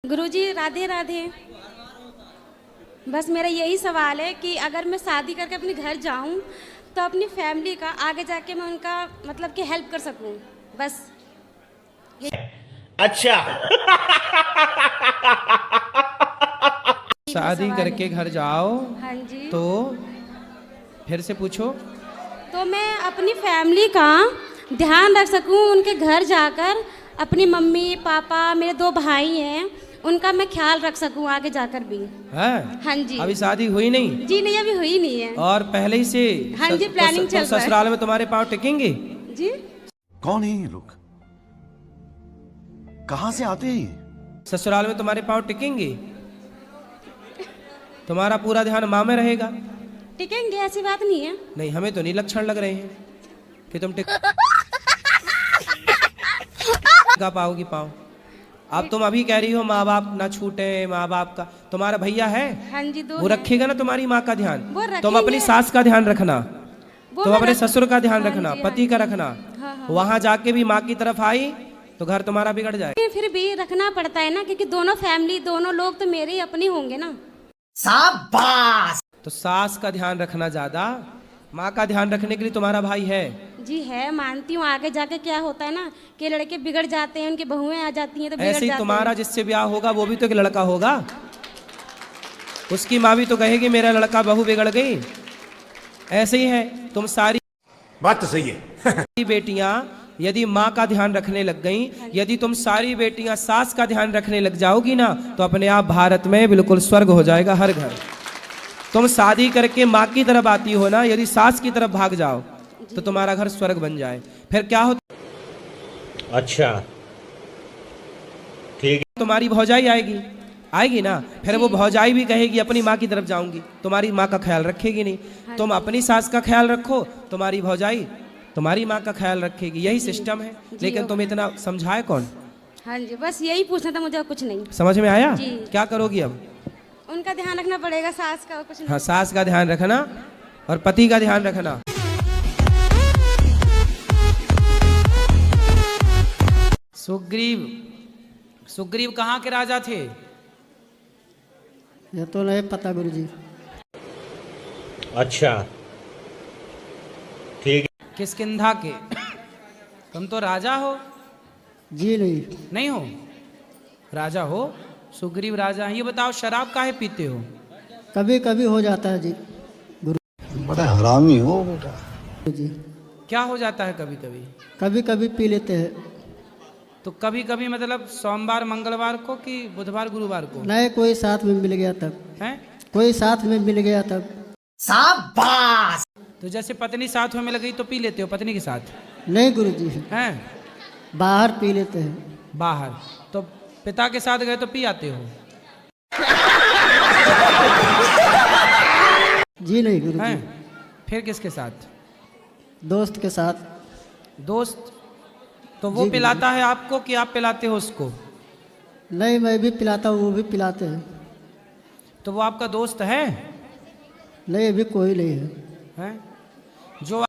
गुरुजी राधे राधे। बस मेरा यही सवाल है कि अगर मैं शादी करके अपने घर जाऊं तो अपनी फैमिली का आगे जाके मैं उनका मतलब कि हेल्प कर सकूं, बस। अच्छा। शादी करके घर जाओ हाँ जी। तो फिर से पूछो। तो मैं अपनी फैमिली का ध्यान रख सकूं, उनके घर जाकर अपनी मम्मी पापा, मेरे 2 भाई हैं, उनका मैं ख्याल रख सकूं आगे जाकर भी। है? हाँ जी। अभी शादी हुई नहीं? जी नहीं, अभी हुई नहीं है। और पहले ही से हाँ जी, प्लानिंग चल रहा है। ससुराल में तुम्हारे पाँव टिकेंगे? जी। कौन है ये लोग? कहां से आते हैं ये? ससुराल में तुम्हारे पाँव टिकेंगे? तुम्हारा पूरा ध्यान माँ में रहेगा? टिकेंगे, ऐसी बात नहीं है। नहीं, हमें तो नहीं लक्षण लग रहे हैं कि तुम टिका पाओगी पाँव। अब तुम अभी कह रही हो माँ बाप ना छूटे, माँ बाप का। तुम्हारा भैया है? हाँ जी, 2 वो रखेगा ना तुम्हारी माँ का ध्यान? वो रखेंगे। तुम अपनी सास का ध्यान रखना, तुम अपने ससुर का ध्यान हाँ रखना, जी, पति का रखना। हाँ। वहां जाके भी माँ की तरफ आई तो घर तुम्हारा बिगड़ जाए। फिर भी रखना पड़ता है ना, क्योंकि दोनों फैमिली, दोनों लोग तो मेरे ही अपने होंगे ना। शाबाश। तो सास का ध्यान रखना ज्यादा, माँ का ध्यान रखने के लिए तुम्हारा भाई है। जी है, मानती हूँ। आगे जाके क्या होता है ना कि लड़के बिगड़ जाते हैं, उनकी बहुएं आ जाती हैं तो बिगड़ ऐसे ही जाते तुम्हारा हैं। जिससे ब्याह होगा वो भी तो एक लड़का होगा, उसकी माँ भी तो कहेगी मेरा लड़का बहू बिगड़ गई। ऐसे ही है, तुम सारी बात तो सही है। बेटियां यदि माँ का ध्यान रखने लग गईं, यदि तुम सारी बेटियां सास का ध्यान रखने लग जाओगी ना, तो अपने आप भारत में बिल्कुल स्वर्ग हो जाएगा हर घर। तुम शादी करके माँ की तरफ आती हो ना, यदि सास की तरफ भाग जाओ तो तुम्हारा घर स्वर्ग बन जाए। फिर क्या हो, अच्छा ठीक है। तुम्हारी भौजाई आएगी ना, फिर वो भौजाई भी कहेगी अपनी माँ की तरफ जाऊंगी, तुम्हारी माँ का ख्याल रखेगी नहीं। तुम अपनी सास का ख्याल रखो, तुम्हारी भौजाई तुम्हारी माँ का ख्याल रखेगी। यही सिस्टम है। लेकिन तुम इतना समझाए कौन? हाँ जी, बस यही पूछना था मुझे, और कुछ नहीं। समझ में आया? जी। क्या करोगी अब? उनका ध्यान रखना पड़ेगा, सास का, और कुछ नहीं। हाँ, सास का ध्यान रखना और पति का ध्यान रखना। सुग्रीव कहाँ के राजा थे? ये तो नहीं पता गुरुजी। अच्छा ठीक है। किष्किंधा के। तुम तो राजा हो? जी नहीं हो? राजा हो, सुग्रीव राजा है। ये बताओ, शराब काहे पीते हो? कभी कभी हो जाता है जी बड़ा हरामी हो बेटा। जी। क्या हो जाता है कभी कभी? कभी कभी पी लेते हैं। तो कभी कभी मतलब सोमवार मंगलवार को कि बुधवार गुरुवार को? नहीं, कोई साथ में मिल गया तब। हैं? कोई साथ में मिल गया तब। शाबाश। तो जैसे पत्नी साथ में मिल गई तो पी लेते हो पत्नी के साथ? नहीं गुरुजी, हैं? बाहर पी लेते हैं। बाहर? तो पिता के साथ गए तो पी आते हो? जी नहीं गुरुजी। हैं? फिर किसके साथ? दोस्त के साथ। दोस्त? तो वो पिलाता है आपको कि आप पिलाते हो उसको? नहीं, मैं भी पिलाता हूँ, वो भी पिलाते हैं। तो वो आपका दोस्त है? नहीं, अभी कोई नहीं है। हैं? जो